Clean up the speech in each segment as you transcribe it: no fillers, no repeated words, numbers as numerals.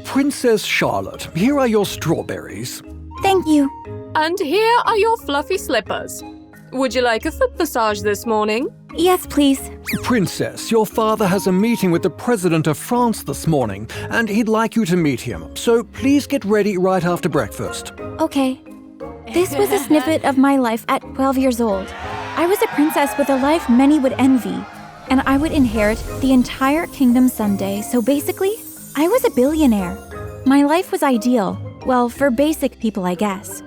Princess Charlotte, here are your strawberries. Thank you. And here are your fluffy slippers. Would you like a foot massage this morning? Yes, please. Princess, your father has a meeting with the President of France this morning, and he'd like you to meet him. So please get ready right after breakfast. Okay. This was a snippet of my life at 12 years old. I was a princess with a life many would envy, and I would inherit the entire kingdom someday, so basically, I was a billionaire. My life was ideal. Well, for basic people, I guess.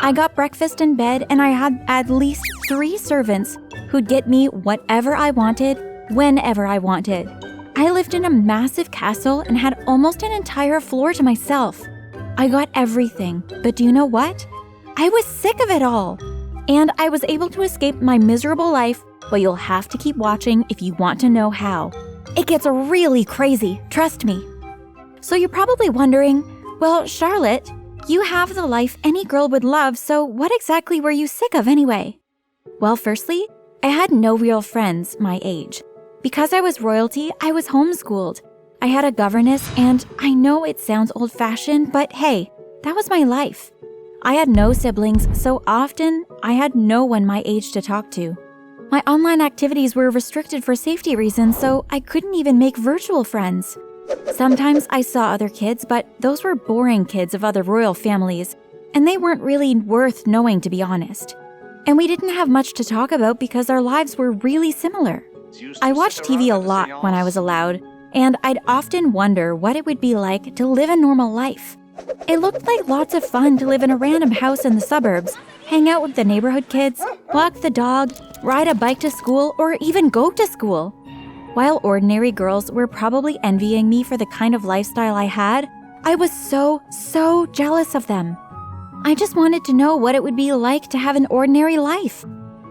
I got breakfast in bed, and I had at least 3 servants who'd get me whatever I wanted, whenever I wanted. I lived in a massive castle and had almost an entire floor to myself. I got everything, but do you know what? I was sick of it all. And I was able to escape my miserable life, but you'll have to keep watching if you want to know how. It gets really crazy, trust me. So you're probably wondering, well, Charlotte, you have the life any girl would love, so what exactly were you sick of anyway? Well, firstly, I had no real friends my age. Because I was royalty, I was homeschooled. I had a governess, and I know it sounds old-fashioned, but hey, that was my life. I had no siblings, so often I had no one my age to talk to. My online activities were restricted for safety reasons, so I couldn't even make virtual friends. Sometimes I saw other kids, but those were boring kids of other royal families, and they weren't really worth knowing, to be honest. And we didn't have much to talk about because our lives were really similar. I watched TV a lot when I was allowed, and I'd often wonder what it would be like to live a normal life. It looked like lots of fun to live in a random house in the suburbs, hang out with the neighborhood kids, walk the dog, ride a bike to school, or even go to school. While ordinary girls were probably envying me for the kind of lifestyle I had, I was so jealous of them. I just wanted to know what it would be like to have an ordinary life.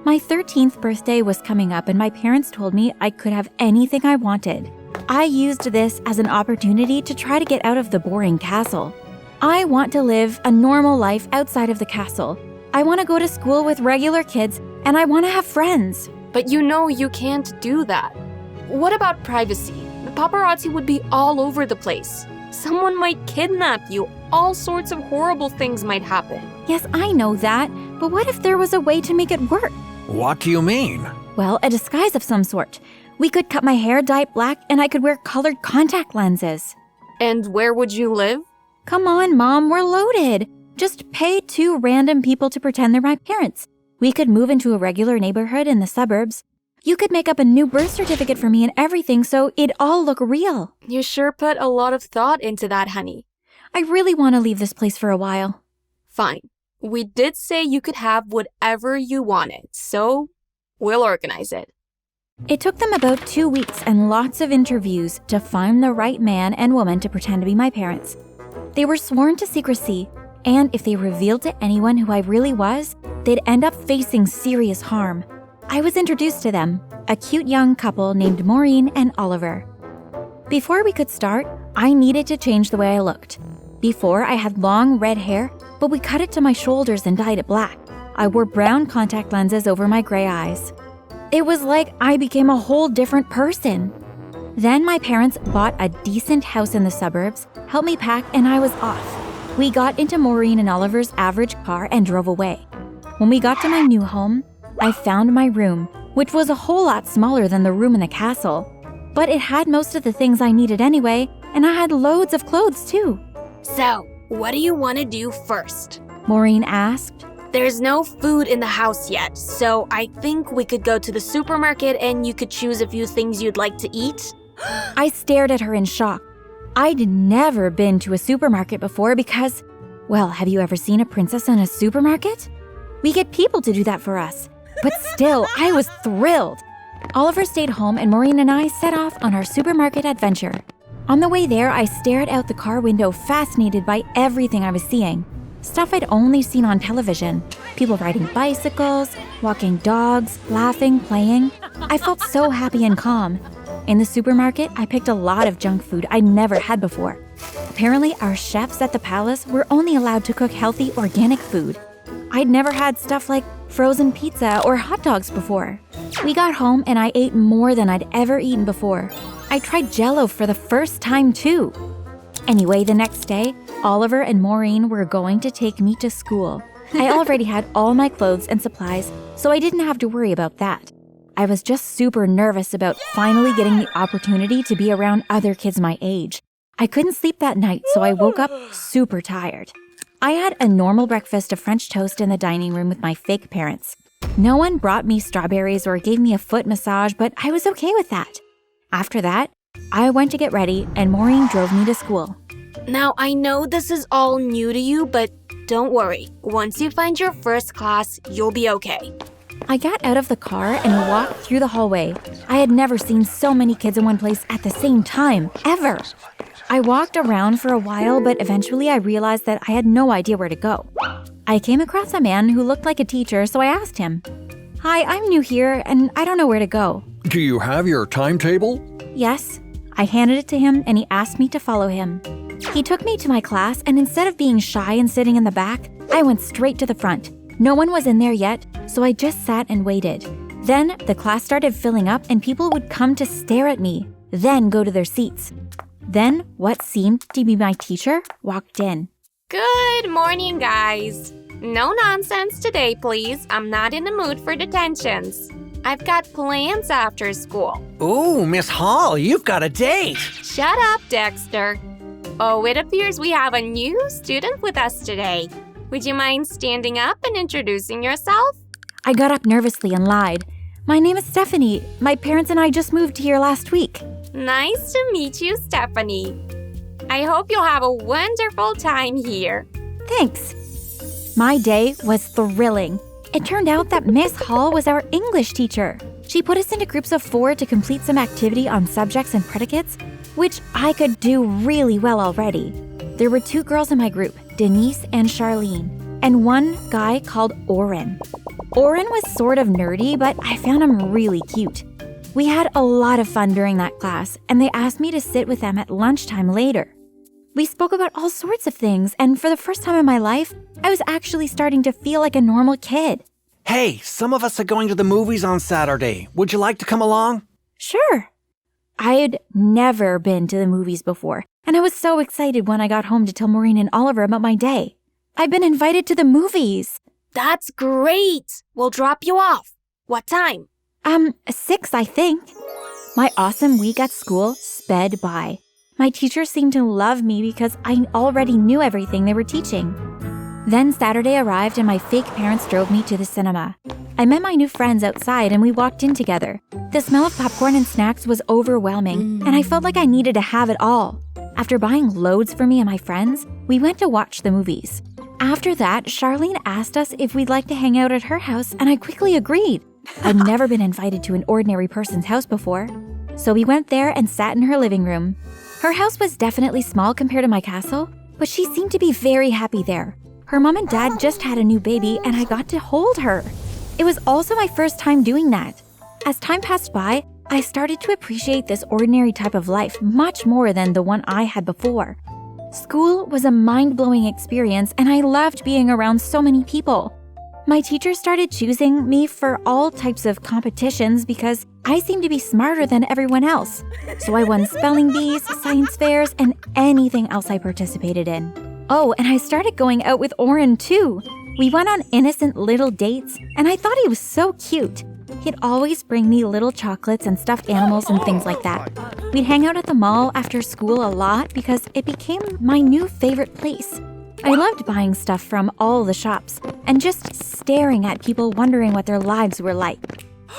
My 13th birthday was coming up and my parents told me I could have anything I wanted. I used this as an opportunity to try to get out of the boring castle. I want to live a normal life outside of the castle. I want to go to school with regular kids and I want to have friends. But you know you can't do that. What about privacy? The paparazzi would be all over the place. Someone might kidnap you. All sorts of horrible things might happen. Yes, I know that, but what if there was a way to make it work? What do you mean? Well, a disguise of some sort. We could cut my hair, dye it black, and I could wear colored contact lenses. And where would you live? Come on, Mom, we're loaded. Just pay 2 random people to pretend they're my parents. We could move into a regular neighborhood in the suburbs. You could make up a new birth certificate for me and everything so it'd all look real. You sure put a lot of thought into that, honey. I really want to leave this place for a while. Fine. We did say you could have whatever you wanted, so we'll organize it. It took them about 2 weeks and lots of interviews to find the right man and woman to pretend to be my parents. They were sworn to secrecy, and if they revealed to anyone who I really was, they'd end up facing serious harm. I was introduced to them, a cute young couple named Maureen and Oliver. Before we could start, I needed to change the way I looked. Before, I had long red hair, but we cut it to my shoulders and dyed it black. I wore brown contact lenses over my gray eyes. It was like I became a whole different person. Then my parents bought a decent house in the suburbs, helped me pack, and I was off. We got into Maureen and Oliver's average car and drove away. When we got to my new home, I found my room, which was a whole lot smaller than the room in the castle. But it had most of the things I needed anyway, and I had loads of clothes too. So, what do you want to do first? Maureen asked. There's no food in the house yet, so I think we could go to the supermarket and you could choose a few things you'd like to eat. I stared at her in shock. I'd never been to a supermarket before because, well, have you ever seen a princess in a supermarket? We get people to do that for us. But still, I was thrilled. Oliver stayed home and Maureen and I set off on our supermarket adventure. On the way there, I stared out the car window, fascinated by everything I was seeing. Stuff I'd only seen on television. People riding bicycles, walking dogs, laughing, playing. I felt so happy and calm. In the supermarket, I picked a lot of junk food I'd never had before. Apparently, our chefs at the palace were only allowed to cook healthy, organic food. I'd never had stuff like frozen pizza or hot dogs before. We got home and I ate more than I'd ever eaten before. I tried Jell-O for the first time too. Anyway, the next day, Oliver and Maureen were going to take me to school. I already had all my clothes and supplies, so I didn't have to worry about that. I was just super nervous about finally getting the opportunity to be around other kids my age. I couldn't sleep that night, so I woke up super tired. I had a normal breakfast of French toast in the dining room with my fake parents. No one brought me strawberries or gave me a foot massage, but I was okay with that. After that, I went to get ready and Maureen drove me to school. Now, I know this is all new to you, but don't worry. Once you find your first class, you'll be okay. I got out of the car and walked through the hallway. I had never seen so many kids in one place at the same time, ever. I walked around for a while, but eventually I realized that I had no idea where to go. I came across a man who looked like a teacher, so I asked him, "Hi, I'm new here, and I don't know where to go." Do you have your timetable? Yes. I handed it to him, and he asked me to follow him. He took me to my class, and instead of being shy and sitting in the back, I went straight to the front. No one was in there yet, so I just sat and waited. Then the class started filling up, and people would come to stare at me, then go to their seats. Then what seemed to be my teacher walked in. Good morning, guys. No nonsense today, please. I'm not in the mood for detentions. I've got plans after school. Ooh, Miss Hall, you've got a date. Shut up, Dexter. Oh, it appears we have a new student with us today. Would you mind standing up and introducing yourself? I got up nervously and lied. My name is Stephanie. My parents and I just moved here last week. Nice to meet you, Stephanie. I hope you'll have a wonderful time here. Thanks. My day was thrilling. It turned out that Miss Hall was our English teacher. She put us into groups of 4 to complete some activity on subjects and predicates, which I could do really well already. There were 2 girls in my group, Denise and Charlene, and one guy called Oren. Oren was sort of nerdy, but I found him really cute. We had a lot of fun during that class, and they asked me to sit with them at lunchtime later. We spoke about all sorts of things, and for the first time in my life, I was actually starting to feel like a normal kid. Hey, some of us are going to the movies on Saturday. Would you like to come along? Sure. I'd never been to the movies before, and I was so excited when I got home to tell Maureen and Oliver about my day. I've been invited to the movies. That's great. We'll drop you off. What time? 6, I think. My awesome week at school sped by. My teachers seemed to love me because I already knew everything they were teaching. Then Saturday arrived and my fake parents drove me to the cinema. I met my new friends outside and we walked in together. The smell of popcorn and snacks was overwhelming, and I felt like I needed to have it all. After buying loads for me and my friends, we went to watch the movies. After that, Charlene asked us if we'd like to hang out at her house, and I quickly agreed. I'd never been invited to an ordinary person's house before. So we went there and sat in her living room. Her house was definitely small compared to my castle, but she seemed to be very happy there. Her mom and dad just had a new baby, and I got to hold her. It was also my first time doing that. As time passed by, I started to appreciate this ordinary type of life much more than the one I had before. School was a mind-blowing experience, and I loved being around so many people. My teachers started choosing me for all types of competitions because I seemed to be smarter than everyone else. So I won spelling bees, science fairs, and anything else I participated in. Oh, and I started going out with Oren too. We went on innocent little dates, and I thought he was so cute. He'd always bring me little chocolates and stuffed animals and things like that. We'd hang out at the mall after school a lot because it became my new favorite place. I loved buying stuff from all the shops and just staring at people wondering what their lives were like.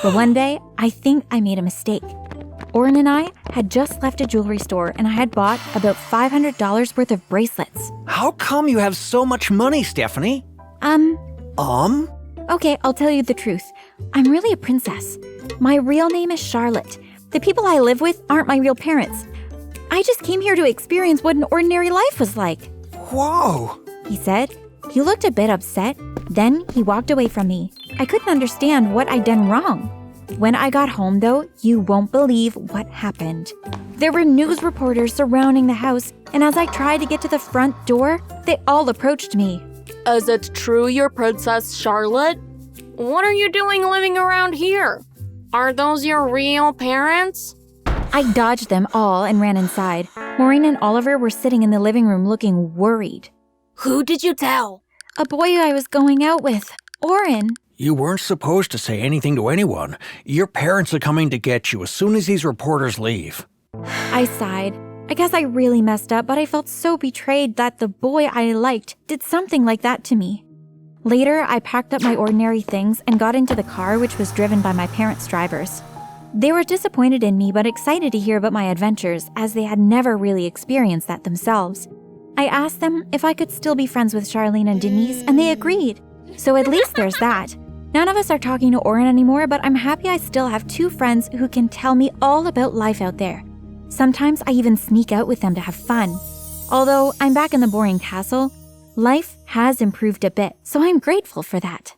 But one day, I think I made a mistake. Oren and I had just left a jewelry store and I had bought about $500 worth of bracelets. How come you have so much money, Stephanie? Okay, I'll tell you the truth. I'm really a princess. My real name is Charlotte. The people I live with aren't my real parents. I just came here to experience what an ordinary life was like. Whoa! He said. He looked a bit upset. Then he walked away from me. I couldn't understand what I'd done wrong. When I got home, though, you won't believe what happened. There were news reporters surrounding the house, and as I tried to get to the front door, they all approached me. Is it true you're Princess Charlotte? What are you doing living around here? Are those your real parents? I dodged them all and ran inside. Maureen and Oliver were sitting in the living room looking worried. Who did you tell? A boy I was going out with, Oren. You weren't supposed to say anything to anyone. Your parents are coming to get you as soon as these reporters leave. I sighed. I guess I really messed up, but I felt so betrayed that the boy I liked did something like that to me. Later, I packed up my ordinary things and got into the car, which was driven by my parents' drivers. They were disappointed in me but excited to hear about my adventures, as they had never really experienced that themselves. I asked them if I could still be friends with Charlene and Denise, and they agreed. So at least there's that. None of us are talking to Oren anymore, but I'm happy I still have 2 friends who can tell me all about life out there. Sometimes I even sneak out with them to have fun. Although I'm back in the boring castle, life has improved a bit, so I'm grateful for that.